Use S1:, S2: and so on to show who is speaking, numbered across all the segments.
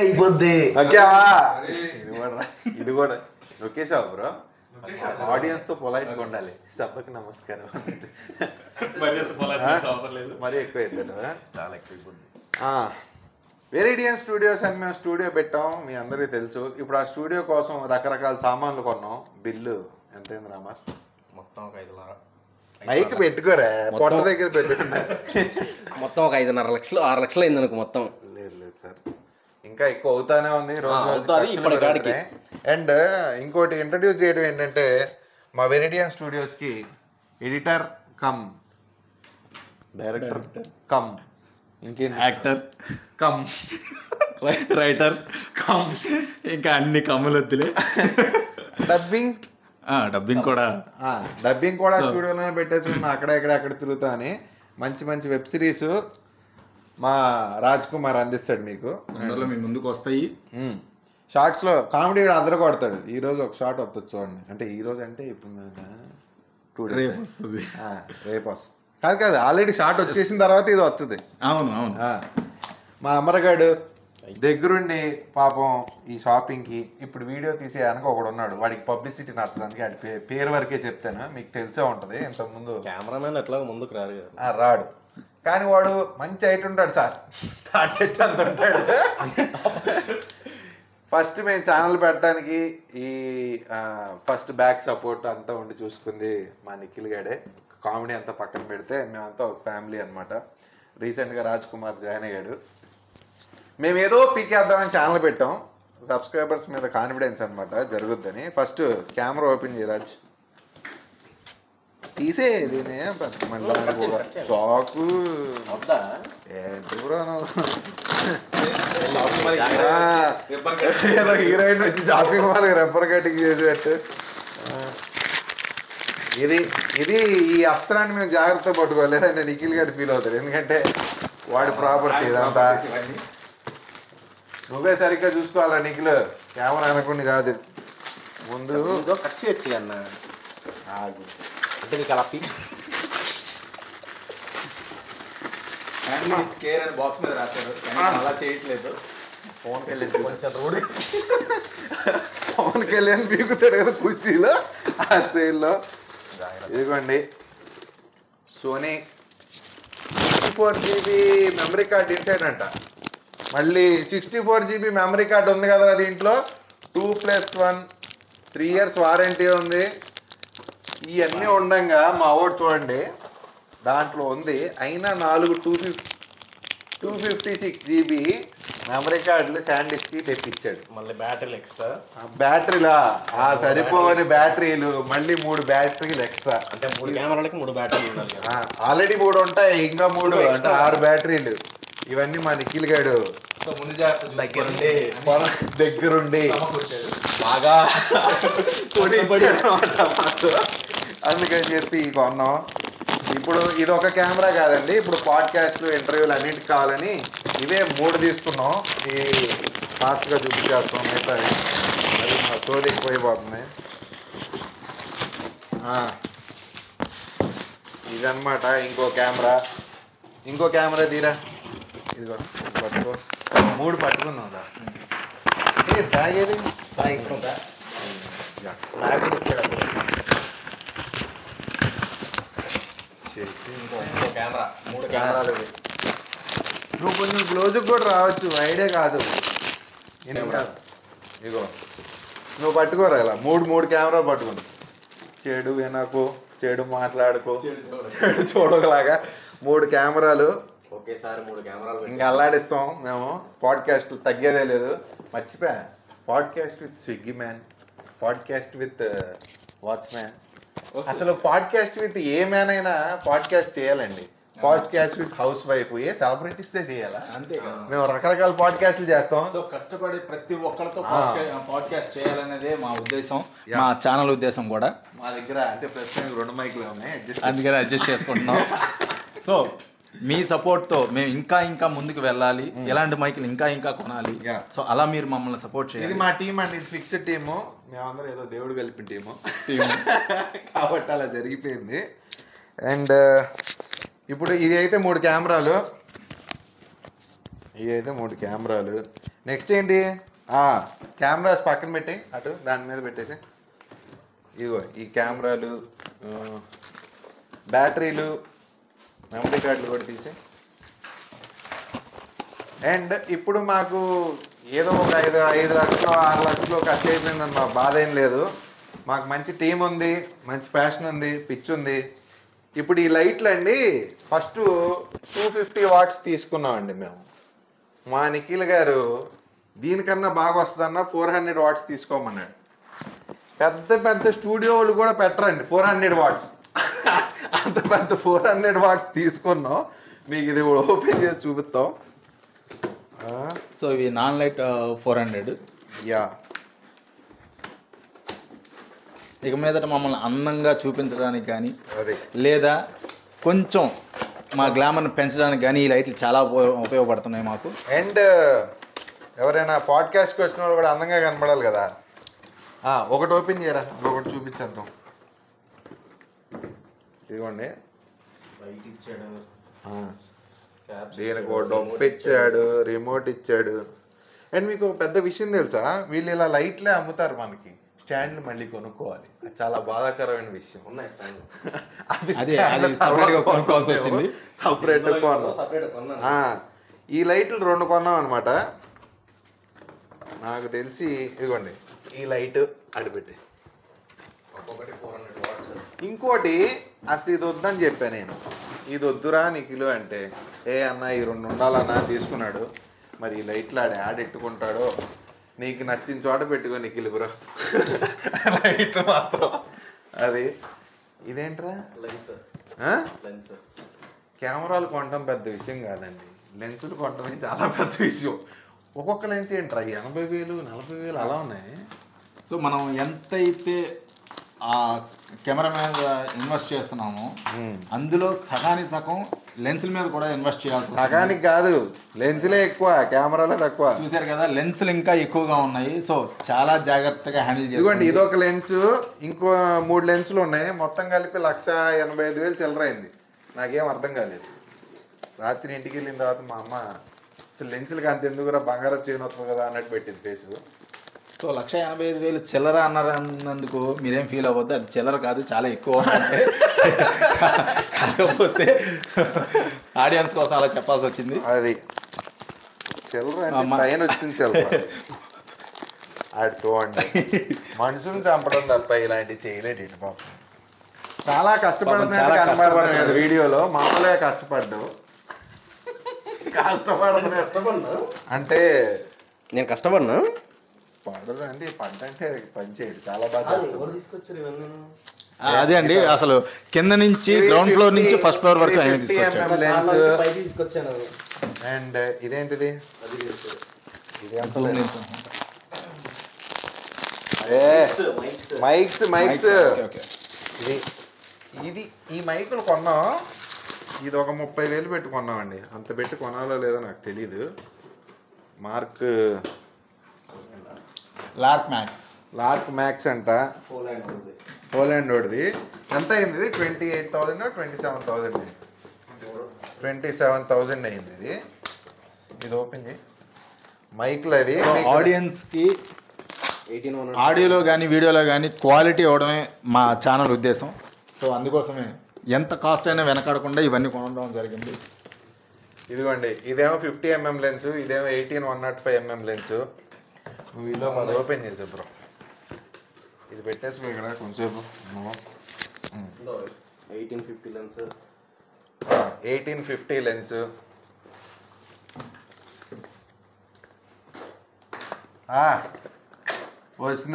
S1: అయిపోద్ది.
S2: ఇది కూడా నొక్కేసావు బ్రో. ఆడియన్స్ తో పొలైట్ గా ఉండాలి. సభకు నమస్కారం మరీ ఎక్కువ అవుతుంది,
S1: చాలా ఎక్కువ అయిపోద్ది.
S2: వెరిడియన్ స్టూడియోస్ అని మేము స్టూడియో పెట్టాం, మీ అందరికీ తెలుసు. ఇప్పుడు ఆ స్టూడియో కోసం రకరకాల సామాన్లు కొన్నాం. బిల్లు ఎంతైంది రామా?
S1: మొత్తం ఒక 5,5
S2: మైక్ పెట్టుకోరా, పొట్ట దగ్గర పెట్టుకున్నా.
S1: మొత్తం ఒక 5.5 లక్షలు 6 లక్షలు అయింది అనుకో మొత్తం.
S2: లేదు సార్, ఇంకా ఎక్కువ అవుతానే ఉంది రోజు. అండ్ ఇంకోటి ఇంట్రడ్యూస్ చేయడం ఏంటంటే, మా వెరిడియన్ స్టూడియోస్ కి ఎడిటర్ కమ్ డైరెక్టర్ కమ్ ఇంకేం
S3: యాక్టర్
S2: కమ్
S3: రైటర్ కమ్ ఇంకా అన్ని కమ్ములు వద్దులే. డబ్బింగ్
S2: కూడా స్టూడియోలోనే పెట్టేసుకున్నా. అక్కడ తిరుగుతా అని మంచి మంచి వెబ్ సిరీస్ మా రాజ్ కుమార్ అందిస్తాడు మీకు.
S3: అందులో మీ ముందుకు వస్తాయి.
S2: షార్ట్స్ లో కామెడీ అదర కొడతాడు. ఈ రోజు ఒక షార్ట్ వస్తుంది చూడండి. అంటే ఈ రోజు అంటే ఇప్పుడు
S3: రేపు వస్తుంది.
S2: రేపు వస్తుంది కాదు, ఆల్రెడీ షార్ట్ వచ్చేసిన తర్వాత ఇది వస్తుంది.
S3: అవును.
S2: మా అమరగాడు దగ్గరుండి పాపం ఈ షాపింగ్ కి ఇప్పుడు వీడియో తీసేయడానికి ఒకడు ఉన్నాడు. వాడికి పబ్లిసిటీ నచ్చడానికి వాడి పేరు వరకే చెప్తాను, మీకు తెలిసే ఉంటది. ఇంతకుముందు
S1: కెమెరామెన్ ఎట్లా ముందుకు
S2: రాడు, కానీ వాడు మంచి హైట్ ఉంటాడు సార్. చెట్టు అంత ఉంటాడు. ఫస్ట్ మేము ఛానల్ పెట్టడానికి ఈ ఫస్ట్ బ్యాక్ సపోర్ట్ అంతా ఉండి చూసుకుంది మా నిఖిల్ గాడే. కామెడీ అంతా పక్కన పెడితే మేమంతా ఒక ఫ్యామిలీ అనమాట. రీసెంట్గా రాజ్ కుమార్ జాయిన్ అయ్యాడు. మేము ఏదో పీకేద్దామని ఛానల్ పెట్టాం. సబ్స్క్రైబర్స్ మీద కాన్ఫిడెన్స్ అనమాట జరుగుద్దని. ఫస్ట్ కెమెరా ఓపెన్ చేయరాజ్, తీసే దీని మళ్ళీ చాకు ఏదో హీరోయిన్ వచ్చి షాపింగ్ మాల్ రబ్బర్ కటింగ్ చేసేటట్టు. ఇది ఈ అస్త్రాన్ని మేము జాగ్రత్త పట్టుకోలేదని నిఖిల్ గారు ఫీల్ అవుతాడు. ఎందుకంటే వాడి ప్రాపర్టీ ఇదంతా. నువ్వే సరిగ్గా చూసుకోవాలా నిఖిల్, కెమెరా అనుకుని కాదు. ముందు
S1: కట్ చేయొచ్చు అన్న, అంటే నీకు అలా
S3: కేర్ అని బాక్స్ మీద రాశాడు, అలా చేయట్లేదు.
S2: పవన్ కళ్యాణ్ పీకుతాడు కదా కుస్తీలో, ఆ స్టైల్లో. ఇదిగోండి Sony 64 GB memory card inside అంట. మళ్ళీ 64 GB మెమరీ కార్డ్ ఉంది కదా దీంట్లో. 2+1 3 years వారంటీ ఉంది. ఇవన్నీ ఉండగా మా ఓటు చూడండి దాంట్లో ఉంది. అయినా 256 GB మెమరీ కార్డులు శాండిస్కి తెప్పించాడు.
S1: మళ్ళీ బ్యాటరీలు ఎక్స్ట్రా,
S2: బ్యాటరీలా సరిపోని బ్యాటరీలు, మళ్ళీ 3 బ్యాటరీలు ఎక్స్ట్రా.
S1: అంటే 3 కెమెరాలకి 3 బ్యాటరీలు ఉండాలి.
S2: ఆల్రెడీ 3 ఉంటాయి, ఇంకా 3 అంటే 6 బ్యాటరీలు. ఇవన్నీ మా నిఖిల్ గాడు దగ్గరుండి బాగా అందుకని చెప్పి కొన్నాం. ఇప్పుడు ఇది ఒక కెమెరా కాదండి, ఇప్పుడు పాడ్కాస్ట్లు ఇంటర్వ్యూలు అన్నింటికి కావాలని ఇవే 3 తీసుకున్నాం. ఈ ఫాస్ట్గా చూపించేస్తాం. మిగతా అది మా స్టోరీ ఎక్కువైపోతుంది. ఇదన్నమాట ఇంకో కెమెరా తీరా. ఇదిగో పట్టుకో, 3 పట్టుకుందాం. బ్యాగ్ ఏది?
S1: కెమెరా 3 కెమెరాలు.
S2: నువ్వు కొంచెం క్లోజ్కి కూడా రావచ్చు, ఐడియా కాదు. ఇగో నువ్వు పట్టుకోరా ఇలా 3 కెమెరాలు పట్టుకుని. చెడు వినకు, చెడు మాట్లాడుకో, చెడు చూడకలాగా 3 కెమెరాలు
S1: ఒకేసారి 3 కెమెరాలు
S2: ఇంకా అల్లాడిస్తాం మేము. పాడ్కాస్ట్ తగ్గేదే లేదు. మర్చిపోయా, podcast with Swiggy man, podcast with watchman. అసలు పాడ్కాస్ట్ విత్ ఏ మ్యాన్ అయినా పాడ్కాస్ట్ చేయాలండి. పాడ్కాస్ట్ విత్ హౌస్ వైఫ్, ఏ సెలబ్రిటీస్తో చేయాలా?
S3: అంతే.
S2: మేము రకరకాల పాడ్కాస్ట్లు చేస్తాం.
S3: సో కష్టపడి ప్రతి ఒక్కరితో పాడ్కాస్ట్ చేయాలనేదే మా ఉద్దేశం, మా ఛానల్ ఉద్దేశం కూడా.
S2: మా దగ్గర అంటే ప్రస్తుతానికి 2 మైకులు ఉన్నాయి,
S3: అందుకని అడ్జస్ట్ చేసుకుంటున్నాం. సో మీ సపోర్ట్తో మేము ఇంకా ముందుకు వెళ్ళాలి. ఎలాంటి మైకులు ఇంకా కొనాలి. సో అలా మీరు మమ్మల్ని సపోర్ట్ చేయాలి.
S2: ఇది మా టీం అండి, ఇది ఫిక్స్డ్ టీము. మేమందరం ఏదో దేవుడు కలిపిన టీము కాబట్టి అలా జరిగిపోయింది. అండ్ ఇప్పుడు ఇది అయితే 3 కెమెరాలు. నెక్స్ట్ ఏంటి కెమెరాస్ పక్కన పెట్టి అటు దాని మీద పెట్టేసి ఇదిగో ఈ కెమెరాలు బ్యాటరీలు మెమరీ కార్డులు కూడా తీసి అండ్ ఇప్పుడు మాకు ఏదో ఒక 5 లక్షలు 6 లక్షలు ఖర్చు అయిపోయిందని మా బాధ ఏం లేదు. మాకు మంచి టీం ఉంది, మంచి ప్యాషన్ ఉంది, పిచ్ ఉంది. ఇప్పుడు ఈ లైట్లు అండి ఫస్ట్ 250 వాట్స్ తీసుకున్నామండి మేము. మా నిఖిల్ గారు దీనికన్నా బాగా వస్తుందన్న 400 వాట్స్ తీసుకోమన్నాడు. పెద్ద పెద్ద స్టూడియో వాళ్ళు కూడా పెట్టరండి 400 వాట్స్. అంత పెద్ద 400 వాట్స్ తీసుకున్నాం. మీకు ఇది ఓపెన్ చేసి చూపిస్తాం.
S3: సో ఇవి నాన్ లైట్ 400.
S2: యా,
S3: ఇక మీదట మమ్మల్ని అందంగా చూపించడానికి కానీ
S2: అదే
S3: లేదా కొంచెం మా గ్లామర్ని పెంచడానికి కానీ ఈ లైట్లు చాలా ఉపయోగపడుతున్నాయి మాకు.
S2: అండ్ ఎవరైనా పాడ్కాస్ట్కి వచ్చిన వాళ్ళు కూడా అందంగా కనపడాలి కదా. ఒకటి ఓపెన్ చేయరా, ఒకటి చూపించేద్దాం. ఇదిగోండి, దీనికి ఒక డొప్ప ఇచ్చాడు, రిమోట్ ఇచ్చాడు. అండ్ మీకు పెద్ద విషయం తెలుసా, వీళ్ళు ఇలా లైట్లే అమ్ముతారు మనకి, స్టాండ్లు మళ్ళీ కొనుక్కోవాలి. అది చాలా బాధాకరమైన విషయం. సపరేట్ ఈ లైట్లు 2 కొన్నాం అనమాట. నాకు తెలిసి ఇదిగోండి ఈ లైట్ అడిపెట్టి, ఇంకోటి అసలు ఇది వద్దని చెప్పా నేను. ఇది వద్దురా నిఖిలు అంటే, అన్న ఈ 2 ఉండాలన్నా తీసుకున్నాడు. మరి ఈ లైట్లు ఆడెట్టుకుంటాడో, నీకు నచ్చిన చోట పెట్టుకో నిఖిల్ బ్రో. లైట్ మాత్రం అది. ఇదేంట్రా కెమెరాలు కొనడం పెద్ద విషయం కాదండి, లెన్సులు కొనడమే చాలా పెద్ద విషయం. ఒక్కొక్క లెన్స్ ఏంట్రా 80,000 40,000 అలా ఉన్నాయి.
S3: సో మనం ఎంతైతే ఆ కెమెరా మీద ఇన్వెస్ట్ చేస్తున్నాము అందులో సగానికి సగం లెన్సుల మీద కూడా ఇన్వెస్ట్ చేయాల్సి.
S2: సగానికి కాదు, లెన్సులే ఎక్కువ, కెమెరాలే తక్కువ.
S3: చూసారు కదా, లెన్సులు ఇంకా ఎక్కువగా ఉన్నాయి. సో చాలా జాగ్రత్తగా హ్యాండిల్
S2: చేసుకోండి. ఇదొక లెన్స్, ఇంకో 3 లెన్సులు ఉన్నాయి. మొత్తం కలిపి 185,000 చిల్లరైంది. నాకేం అర్థం కాలేదు. రాత్రి ఇంటికి వెళ్ళిన తర్వాత మా అమ్మ అసలు లెన్సులకి అంత ఎందుకురా, బంగారం చేయను వస్తుంది కదా అన్నట్టు పెట్టింది ఫేసు.
S3: సో 185,000 చిల్లర అన్నందుకు మీరేం ఫీల్ అవ్వద్దు, అది చిల్లర కాదు, చాలా ఎక్కువ. కాకపోతే ఆడియన్స్ కోసం అలా చెప్పాల్సి వచ్చింది.
S2: అది చిల్లర పైన వచ్చింది చిల్లర. అది చూడండి, మనుషులను చంపడం తప్ప ఇలాంటివి చేయలేదు ఇటు పాపం. చాలా కష్టపడుతున్నాడు వీడియోలో, మామూలుగా కష్టపడ్డావు. కష్టపడుతున్నా అంటే నేను కష్టపడినా పడరు అండి, పడ్డంటే పని చేయడు. చాలా బాగా తీసుకొచ్చారు.
S3: అదే అండి, అసలు కింద నుంచి గ్రౌండ్ ఫ్లోర్ నుంచి ఫస్ట్ ఫ్లోర్ వరకు ఆయన
S2: తీసుకొచ్చాను. అండ్ ఇదేంటిది, మైక్స్. ఇది ఈ మైకులు కొన్నాం. ఇది ఒక 30,000 పెట్టి కొన్నామండి. అంత పెట్టి కొనాలో లేదో నాకు తెలీదు. లార్క్ మ్యాక్స్ అంట, పోలాండ్ వాడిది. ఎంత అయింది ఇది? 28,000 27,000 27,000 అయింది ఇది. ఇది ఓపెన్ చేయి. మైక్లు అవి
S3: ఆడియన్స్కి ఆడియోలో కానీ వీడియోలో కానీ క్వాలిటీ ఇవ్వడమే మా ఛానల్ ఉద్దేశం. సో అందుకోసమే ఎంత కాస్ట్ అయినా వెనకాడకుండా ఇవన్నీ కొనడం జరిగింది.
S2: ఇదిగోండి, ఇదేమో 50mm లెన్స్, ఇదేమో 105mm లెన్స్. వీళ్ళు అది ఓపెన్ చేసే బ్రో, ఇది పెట్టేసి ఇక్కడ కొంచెంసేపు.
S1: 1850 లెన్స్,
S2: 1850 లెన్స్.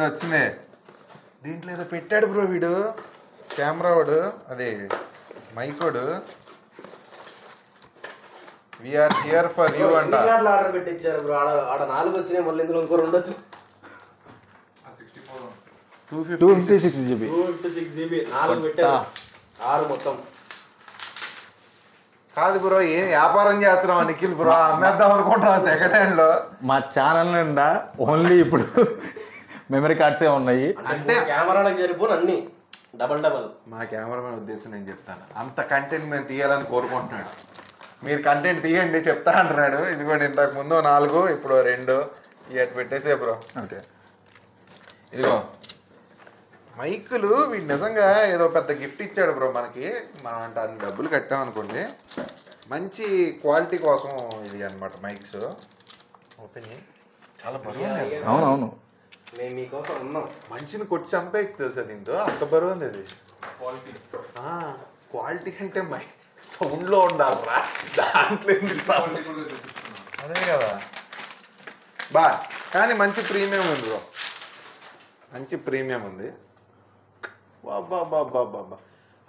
S2: వచ్చింది. దీంట్లో ఏదో పెట్టాడు బ్రో వీడు, కెమెరా వాడు, అది మైకోడు. వీఆర్ హియర్ ఫర్ యూ అంట.
S1: ఆర్డర్ పెట్టించారు బ్రో. ఆడ 4 వచ్చినాయి, మళ్ళీ ఇందులో ఇంకో 2 వచ్చి
S3: 256 GB
S1: 4 పెట్టారు. 6 మొత్తం.
S2: కాదు బ్రో, ఏం వ్యాపారం చేస్తున్నావు నిఖిల్ బ్రో? అమ్మేద్దాం అనుకుంటున్నావు సెకండ్ హ్యాండ్ లో?
S3: మా ఛానల్ నిండా ఓన్లీ ఇప్పుడు మెమరీ కార్డ్సే ఉన్నాయి.
S1: అంటే కెమెరాలకు సరిపోను అన్ని డబల్.
S2: మా కెమెరామెన్ ఉద్దేశం నేను చెప్తాను, అంత కంటెంట్ మేము తీయాలని కోరుకుంటున్నాడు. మీరు కంటెంట్ తీయండి చెప్తా అంటున్నాడు. ఇదిగోండి, ఇంతకు ముందు 4, ఇప్పుడు 2. ఇటు పెట్టేసే బ్రో.
S3: ఓకే.
S2: ఇదిగో మైకులు వీడు నిజంగా ఏదో పెద్ద గిఫ్ట్ ఇచ్చాడు బ్రో మనకి. మనం అంటే అన్ని డబ్బులు కట్టామనుకోండి, మంచి క్వాలిటీ కోసం ఇది అనమాట మైక్స్. ఓపెన్ చాలా బరువు.
S3: అవునవును,
S1: మేము మీకోసం ఉన్నాం.
S2: మనిషిని కొట్టి చంపేకి తెలుసా దీంతో, అంత బరువు ఉంది ఇది. క్వాలిటీ అంటే సౌండ్లో ఉండాలరా, దాంట్లో అదే కదా బా. కానీ మంచి ప్రీమియం ఉంది బ్రో, మంచి ప్రీమియం ఉంది. బాబా బాబా బాబా.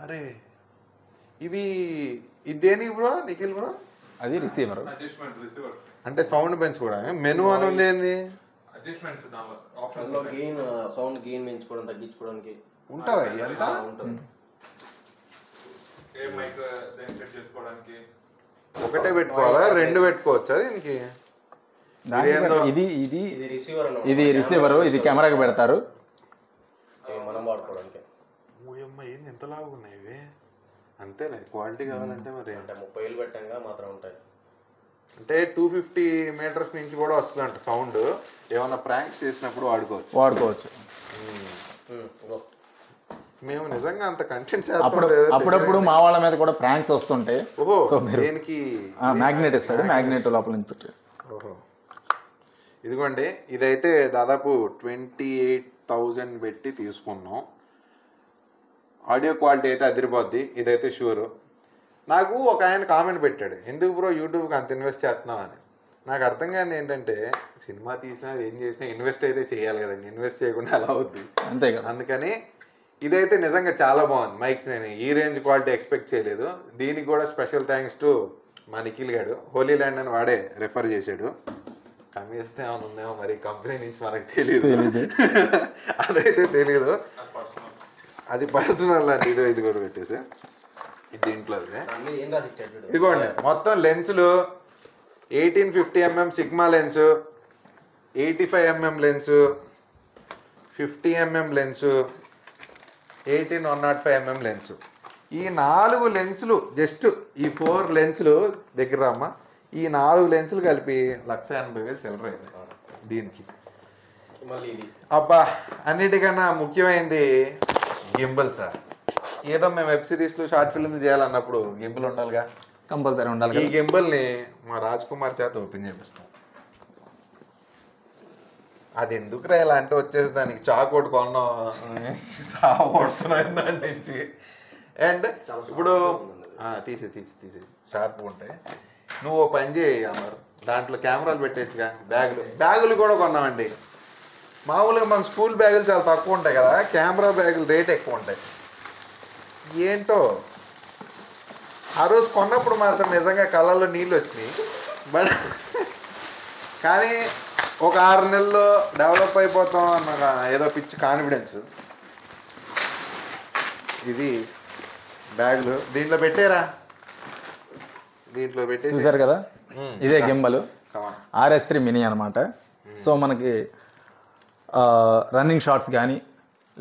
S2: అరే ఇవి దేనికి బ్రో నిఖిల్ బ్రో?
S3: అది రిసీవర్.
S2: అంటే సౌండ్ పెంచుకోవడానికి మెనూ అని ఉంది. ఏంది
S1: గెయిన్, సౌండ్ గెయిన్ పెంచుకోవడం తగ్గించుకోవడానికి
S2: ఉంటుందా? ఎంత
S1: ఉంటుంది?
S2: ఒకటే పెట్టుకోవాలా, రెండు పెట్టుకోవచ్చా దీనికి?
S3: ఇది ఇది
S1: ఇది రిసీవర్ అన్నమాట.
S3: ఇది రిసీవర్, ఇది కెమెరాకి పెడతారు.
S1: మనం వాడుకోవడానికి.
S2: ఏంది ఎంత లాగా ఉన్నాయి ఇవి? అంతేలే, క్వాలిటీ కావాలంటే మరి
S1: అంటే 30,000 పెట్టంగా మాత్రం ఉంటాయి.
S2: అంటే 250 మీటర్స్ నుంచి కూడా వస్తుందంట సౌండ్. ఏమన్నా ప్రాంక్స్ చేసినప్పుడు వాడుకోవచ్చు. మేము నిజంగా అంత కంటెంట్స్
S3: అప్పుడప్పుడు మా వాళ్ళ మీద కూడా ప్రాంక్స్ వస్తుంటాయి.
S2: ఓహో,
S3: సో మీరు
S2: దేనికి
S3: మ్యాగ్నెట్ ఇస్తాడు, మ్యాగ్నెట్ లోపల నుంచి పెట్టి.
S2: ఓహో, ఇదిగోండి. ఇదైతే దాదాపు 28,000 పెట్టి తీసుకున్నాం. ఆడియో క్వాలిటీ అయితే అదిరిపోద్ది, ఇదైతే షూరు. నాకు ఒక ఆయన కామెంట్ పెట్టాడు, ఎందుకు బ్రో యూట్యూబ్కి అంత ఇన్వెస్ట్ చేస్తున్నావు అని. నాకు అర్థం కాదు ఏంటంటే, సినిమా తీసినా ఏం చేసినా ఇన్వెస్ట్ అయితే చేయాలి కదండి, ఇన్వెస్ట్ చేయకుండా ఎలా అవుద్ది,
S3: అంతే కదా.
S2: అందుకని ఇదైతే నిజంగా చాలా బాగుంది మైక్స్. నేను ఈ రేంజ్ క్వాలిటీ ఎక్స్పెక్ట్ చేయలేదు. దీనికి కూడా స్పెషల్ థ్యాంక్స్ టు మా నిఖిల్ గాడు, హోలీ ల్యాండ్ అని వాడే రెఫర్ చేశాడు. కమిషన్ ఏమైనా ఉందేమో మరి కంపెనీ నుంచి మనకు తెలియదు, అదైతే తెలియదు, అది పర్సనల్ అంటే. ఇది కూడా పెట్టేసి దీంట్లో ఇదిగోండి మొత్తం లెన్సులు 1850mm sigma lens, 85mm lens, 50mm lens, 18105mm lens. ఈ 4 లెన్సులు, జస్ట్ ఈ 4 లెన్సులు దగ్గర అమ్మ, ఈ 4 లెన్సులు కలిపి 180,000 చిల్లరైంది దీనికి.
S1: మళ్ళీ ఇది
S2: అబ్బా, అన్నిటికన్నా ముఖ్యమైనది గింబల్ సార్. ఏదో మేము వెబ్ సిరీస్లు షార్ట్ ఫిల్మ్ చేయాలన్నప్పుడు గింబల్ ఉండాలిగా,
S3: కంపల్సరీ ఉండాలి.
S2: ఈ గింబల్ని మా రాజ్ కుమార్ చేత ఓపెన్ చేపిస్తాం. అది ఎందుకు రా ఇలా అంటే వచ్చేసి దానికి చాకోటి కొన్నాం, సాగుతున్నాయి దాని నుంచి. అండ్ ఇప్పుడు తీసి షార్ప్ ఉంటాయి. నువ్వు ఓ పని చేయి అమర్, దాంట్లో కెమెరాలు పెట్టేచ్చుగా. బ్యాగులు కూడా కొన్నామండి. మామూలుగా మన స్కూల్ బ్యాగులు చాలా తక్కువ ఉంటాయి కదా, కెమెరా బ్యాగులు రేట్ ఎక్కువ ఉంటాయి. ఏంటో ఆ రోజు కొన్నప్పుడు మాత్రం నిజంగా కళ్ళల్లో నీళ్ళు వచ్చినాయి. బట్ కానీ ఒక 6 నెలల్లో డెవలప్ అయిపోతాం అన్న ఏదో పిచ్చి కాన్ఫిడెన్స్. ఇది బ్యాగులు దీంట్లో పెట్టేరా, దీంట్లో పెట్టే
S3: చూసారు కదా, ఇదే గింబల్ RS3 మినీ అనమాట. సో మనకి రన్నింగ్ షాట్స్ కానీ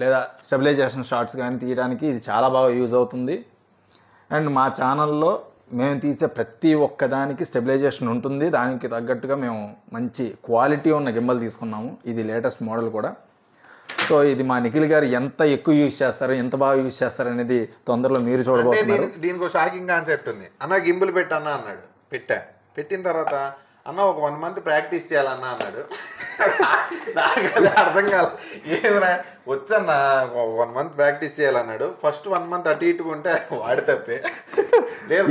S3: లేదా స్టెబిలైజేషన్ షాట్స్ కానీ తీయడానికి ఇది చాలా బాగా యూజ్ అవుతుంది. అండ్ మా ఛానల్లో మేము తీసే ప్రతి ఒక్కదానికి స్టెబిలైజేషన్ ఉంటుంది. దానికి తగ్గట్టుగా మేము మంచి క్వాలిటీ ఉన్న గింబల్ తీసుకున్నాము. ఇది లేటెస్ట్ మోడల్ కూడా. సో ఇది మా నిఖిల్ గారు ఎంత ఎక్కువ యూజ్ చేస్తారు, ఎంత బాగా యూజ్ చేస్తారు అనేది తొందరలో మీరు చూడబోతున్నారు.
S2: దీనికి ఒక షాకింగ్ కాన్సెప్ట్ ఉంది. అన్న గింబల్ పెట్టన్నా అన్నాడు, పెట్టిన తర్వాత అన్న ఒక 1 month ప్రాక్టీస్ చేయాలన్నా అన్నాడు. నాకు అది అర్థం కాదు, ఏదైనా వచ్చన్న 1 month ప్రాక్టీస్ చేయాలన్నాడు. ఫస్ట్ 1 month అటు ఇటుగా ఉంటే వాడి తప్పే, లేదు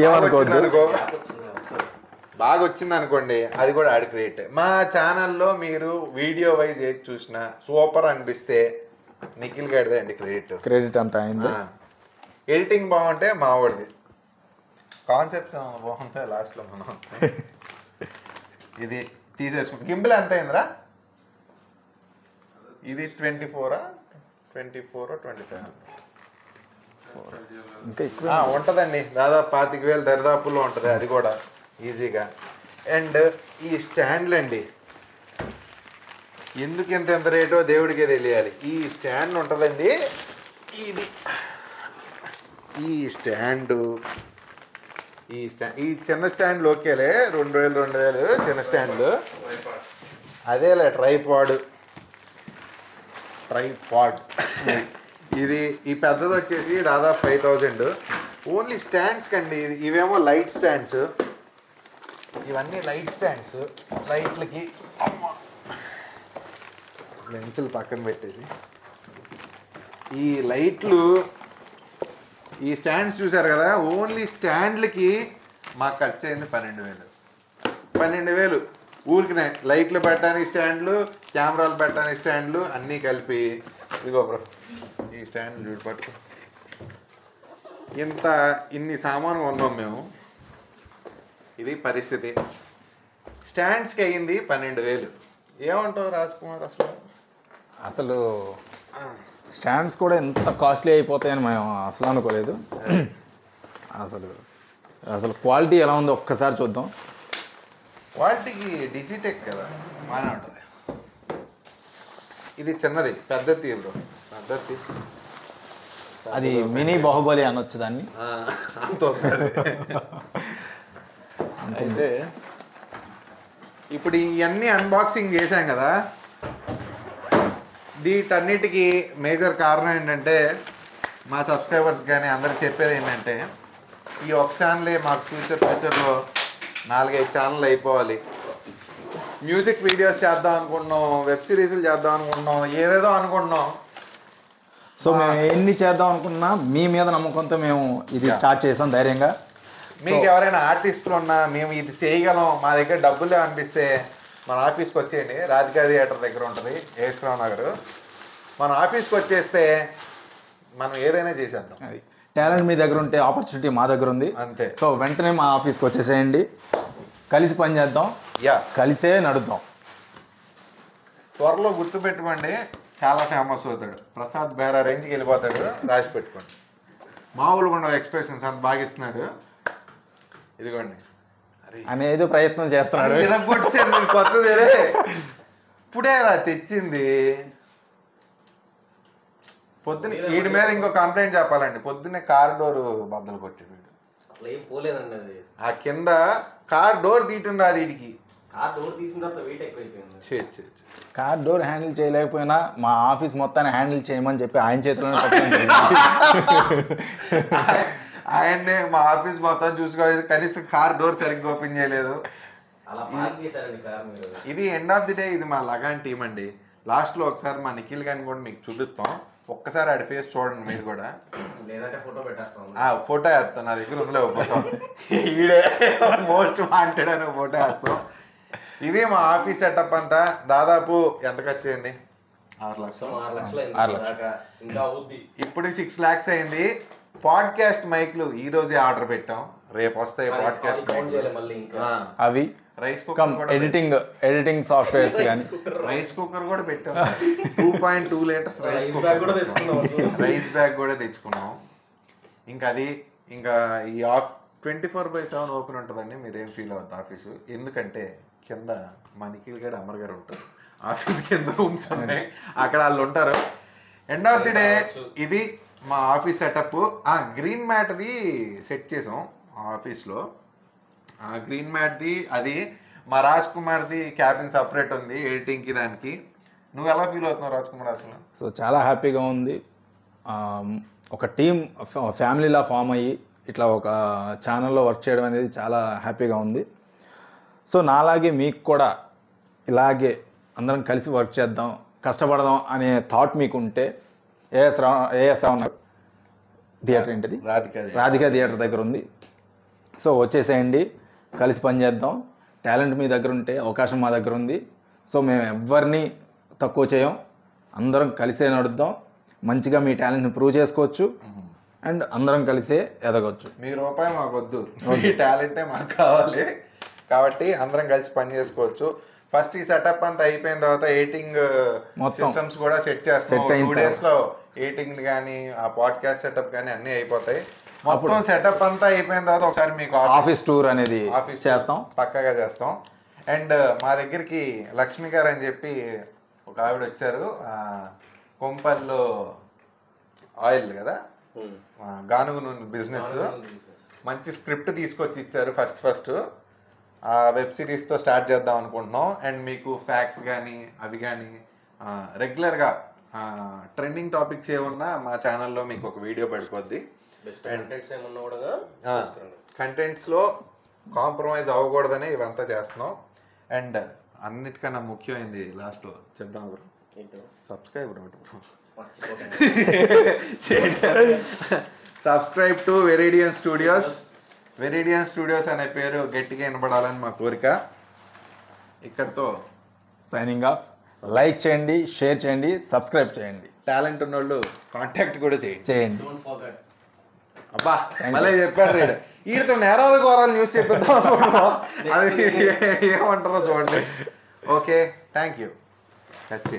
S2: బాగా వచ్చింది అనుకోండి, అది కూడా ఆడి క్రియేట్. మా ఛానల్లో మీరు వీడియో వైజ్ ఏది చూసినా సూపర్ అనిపిస్తే నిఖిల్ గడిదే అండి క్రెడిట్ అంతా అయింది. ఎడిటింగ్ బాగుంటే మా వాడిది, కాన్సెప్ట్స్ బాగుంటాయి లాస్ట్లో మనం. ఇది తీసేసుకుంటాం. గింబల్ ఎంత అయిందిరా? ఇది 24 25
S3: ఇంకా ఎక్కువ
S2: ఉంటుందండి, దాదాపు 25,000 దరిదాపుల్లో ఉంటుంది అది కూడా ఈజీగా. అండ్ ఈ స్టాండ్లు అండి, ఎందుకు ఎంత రేటో దేవుడికే తెలియాలి. ఈ స్టాండ్ ఉంటుందండి, ఇది ఈ స్టాండు, ఈ చిన్న స్టాండ్లు ఓకేలే 2,000 చిన్న స్టాండ్లు. అదేలే ట్రైపాడ్ ఇది ఈ పెద్దది వచ్చేసి దాదాపు 5000. ఓన్లీ స్టాండ్స్ కండి. ఇవేమో లైట్ స్టాండ్స్, ఇవన్నీ లైట్ స్టాండ్స్. లైట్లకి లెన్సులు పక్కన పెట్టేసి ఈ లైట్లు, ఈ స్టాండ్స్ చూసారు కదా, ఓన్లీ స్టాండ్లకి మాకు ఖర్చు అయింది 12,000 ఊరికినే. లైట్లు పెట్టడానికి స్టాండ్లు, కెమెరాలు పెట్టడానికి స్టాండ్లు అన్నీ కలిపి. ఇదిగో బ్రో ఈ స్టాండ్లు చూడు పట్టుకో. ఇన్ని సామాను కొన్నాం మేము. ఇది పరిస్థితి. స్టాండ్స్కి అయ్యింది 12,000. ఏమంటావు రాజ్ కుమార్?
S3: అసలు స్టాండ్స్ కూడా ఎంత కాస్ట్లీ అయిపోతాయని మేము అసలు అనుకోలేదు. అసలు క్వాలిటీ ఎలా ఉందో ఒక్కసారి చూద్దాం.
S2: క్వాలిటీకి డిజిటెక్ కదా, బాగానే ఉంటుంది. ఇది చిన్నది, పెద్దది బ్రో, పెద్దది.
S3: అది మినీ బాహుబలి అనొచ్చు దాన్ని.
S2: అంత అయితే ఇప్పుడు ఇవన్నీ అన్బాక్సింగ్ చేశాం కదా, వీటన్నిటికీ మేజర్ కారణం ఏంటంటే, మా సబ్స్క్రైబర్స్ కానీ అందరికి చెప్పేది ఏంటంటే, ఈ ఒక ఛానలే మాకు ఫ్యూచర్లో 4-5 ఛానల్ అయిపోవాలి. మ్యూజిక్ వీడియోస్ చేద్దాం అనుకుంటున్నాం, వెబ్ సిరీస్లు చేద్దాం అనుకుంటున్నాం, ఏదేదో అనుకుంటున్నాం.
S3: సో మేము ఎన్ని చేద్దాం అనుకున్నా మీ మీద నమ్మకంతో మేము ఇది స్టార్ట్ చేసాం ధైర్యంగా.
S2: మీకు ఎవరైనా ఆర్టిస్టులు ఉన్నా, మేము ఇది చేయగలం, మా దగ్గర డబ్బులే అనిపిస్తే మన ఆఫీస్కి వచ్చేయండి. రాధికా థియేటర్ దగ్గర ఉంటుంది, ఏశ్వరావు నగర్. మన ఆఫీస్కి వచ్చేస్తే మనం ఏదైనా చేసేద్దాం.
S3: అది టాలెంట్ మీ దగ్గర ఉంటే ఆపర్చునిటీ మా దగ్గర ఉంది.
S2: అంతే.
S3: సో వెంటనే మా ఆఫీస్కి వచ్చేసేయండి, కలిసి పని చేద్దాం, కలిసే నడుద్దాం.
S2: త్వరలో గుర్తుపెట్టుకోండి, చాలా ఫేమస్ అవుతాడు. ప్రసాద్ బేరా రేంజ్కి వెళ్ళిపోతాడు, రాసి పెట్టుకోండి. మామూలుగా ఉండవు ఎక్స్ప్రెషన్స్, అంత బాగా ఇస్తున్నాడు. ఇదిగోండి
S3: అనేది ప్రయత్నం చేస్తున్నాడు.
S2: కొత్తది ఇప్పుడే రా తెచ్చింది. పొద్దున్న వీడి మీద ఇంకో కంప్లైంట్ చెప్పాలండి. పొద్దున్నే కార్ డోర్ బద్దలు కొట్టి వీడు.
S1: అసలు ఏం పోలేదండి అది.
S2: ఆ కింద కార్ డోర్ తీయటం రాదు వీడికి.
S1: కార్ డోర్ తీసిన తర్వాత వెయిట్ ఎక్కువైపోయింది.
S3: కార్ డోర్ హ్యాండిల్ చేయలేకపోయినా మా ఆఫీస్ మొత్తాన్ని హ్యాండిల్ చేయమని చెప్పి ఆయన చేతిలోనే
S2: ఆయన్నే మా ఆఫీస్ మొత్తం చూసుకోవాలి, కనీసం కార్ డోర్ సరిగ్గా ఓపెన్ చేయలేదు. ఇది ఎండ్ ఆఫ్ ది డే ఇది మా లగాన్ టీం అండి. లాస్ట్లో ఒకసారి మా నిఖిల్ గారిని కూడా మీకు చూపిస్తాం. ఒక్కసారి ఆడి ఫేస్ చూడండి మీరు కూడా.
S1: లేదంటే ఫోటో పెట్టేస్తాం.
S2: ఫోటో వేస్తాం, నా దగ్గర ఉందిలే ఫోటో. ఈడే మోస్ట్ వాంటెడ్ అని ఫోటో వేస్తాం. ఇది మా ఆఫీస్ సెటప్ అంతా. దాదాపు ఎంత ఖర్చు అయింది? 6 లక్షలు. ఇప్పుడు 6 lakhs అయింది. పాడ్కాస్ట్ మైక్లు ఈ రోజే ఆర్డర్ పెట్టాం, రేపు వస్తాయి పాడ్కాస్ట్
S3: అవి.
S2: రైస్ కుక్కర్,
S3: ఎడిటింగ్ సాఫ్ట్వేర్స్ కానీ
S2: రైస్ కుక్కర్ కూడా పెట్టాం. 2.2 liters రైస్ బ్యాగ్ కూడా తెచ్చుకున్నాం. ఇంకా అది ఇంకా ఈ 24/7 ఓపెన్ ఉంటుందండి, మీరేం ఫీల్ అవుతుంది ఆఫీసు. ఎందుకంటే కింద మా నిఖిల్ గడ అమర్ గారు ఉంటారు, ఆఫీస్ కింద రూమ్స్ ఉన్నాయి, అక్కడ వాళ్ళు ఉంటారు. ఎండ్ ఆఫ్ ది డే ఇది మా ఆఫీస్ సెటప్. గ్రీన్ మ్యాట్ది సెట్ చేసాం ఆఫీస్లో. గ్రీన్ మ్యాట్ది అది మా రాజ్ కుమార్ది క్యాబిన్ సపరేట్ ఉంది ఎడిటింగ్కి దానికి. నువ్వు ఎలా ఫీల్ అవుతున్నావు రాజ్ కుమార్ అసలు?
S3: సో చాలా హ్యాపీగా ఉంది. ఒక టీం ఫ్యామిలీలా ఫామ్ అయ్యి ఇట్లా ఒక ఛానల్లో వర్క్ చేయడం అనేది చాలా హ్యాపీగా ఉంది. సో నాలాగే మీకు కూడా ఇలాగే అందరం కలిసి వర్క్ చేద్దాం, కష్టపడదాం అనే థాట్ మీకు ఉంటే ఏఎస్ రావు థియేటర్ ఏంటిది, రాధికా థియేటర్ దగ్గర ఉంది. సో వచ్చేసేయండి, కలిసి పనిచేద్దాం. టాలెంట్ మీ దగ్గర ఉంటే అవకాశం మా దగ్గర ఉంది. సో మేము ఎవరిని తక్కువ చేయం, అందరం కలిసే నడుద్దాం, మంచిగా మీ టాలెంట్ని ప్రూవ్ చేసుకోవచ్చు అండ్ అందరం కలిసే ఎదగవచ్చు.
S2: మీ రూపాయి మాకు వద్దు, మీ టాలెంటే మాకు కావాలి. కాబట్టి అందరం కలిసి పని చేసుకోవచ్చు. ఫస్ట్ ఈ సెటప్ అంతా అయిపోయిన తర్వాత ఎడిటింగ్ సిస్టమ్స్ కూడా సెట్ చేస్తాం. 2 daysలో ఎడిటింగ్ కానీ ఆ పాడ్కాస్ట్ సెటప్ కానీ అన్నీ అయిపోతాయి. మొత్తం సెటప్ అంతా అయిపోయిన తర్వాత ఒకసారి మీకు
S3: ఆఫీస్ టూర్ అనేది చేస్తాం,
S2: పక్కాగా చేస్తాం. అండ్ మా దగ్గరికి లక్ష్మి గారు అని చెప్పి ఒక ఆవిడ వచ్చారు, కొంపల్లో ఆయిల్ కదా, గానుగు నూనె బిజినెస్. మంచి స్క్రిప్ట్ తీసుకొచ్చి ఇచ్చారు. ఫస్ట్ వెబ్ సిరీస్తో స్టార్ట్ చేద్దాం అనుకుంటున్నాం. అండ్ మీకు ఫ్యాక్ట్స్ కానీ అవి కానీ రెగ్యులర్గా ట్రెండింగ్ టాపిక్స్ ఏమున్నా మా ఛానల్లో మీకు ఒక వీడియో పడిపోద్ది. కంటెంట్స్లో కాంప్రమైజ్ అవ్వకూడదని ఇవంతా చేస్తున్నాం. అండ్ అన్నిటికన్నా ముఖ్యమైనది లాస్ట్లో చెప్దాం bro, subscribe subscribe to Veridian Studios. Veridian Studios అనే పేరు గట్టిగా వినపడాలని మా కోరిక. ఇక్కడతో
S3: సైనింగ్ ఆఫ్. లైక్ చేయండి, షేర్ చేయండి, సబ్స్క్రైబ్ చేయండి.
S2: టాలెంట్ ఉన్నోళ్ళు కాంటాక్ట్ కూడా
S3: చేయండి.
S2: అబ్బా మళ్ళీ చెప్పాడు రేడు వీటితో నేరాలు ఘోరాలు న్యూస్ చెప్పిద్దాం అనుకుంటున్నాం. అది ఏమంటారో చూడండి. Okay, thank you. అంతే.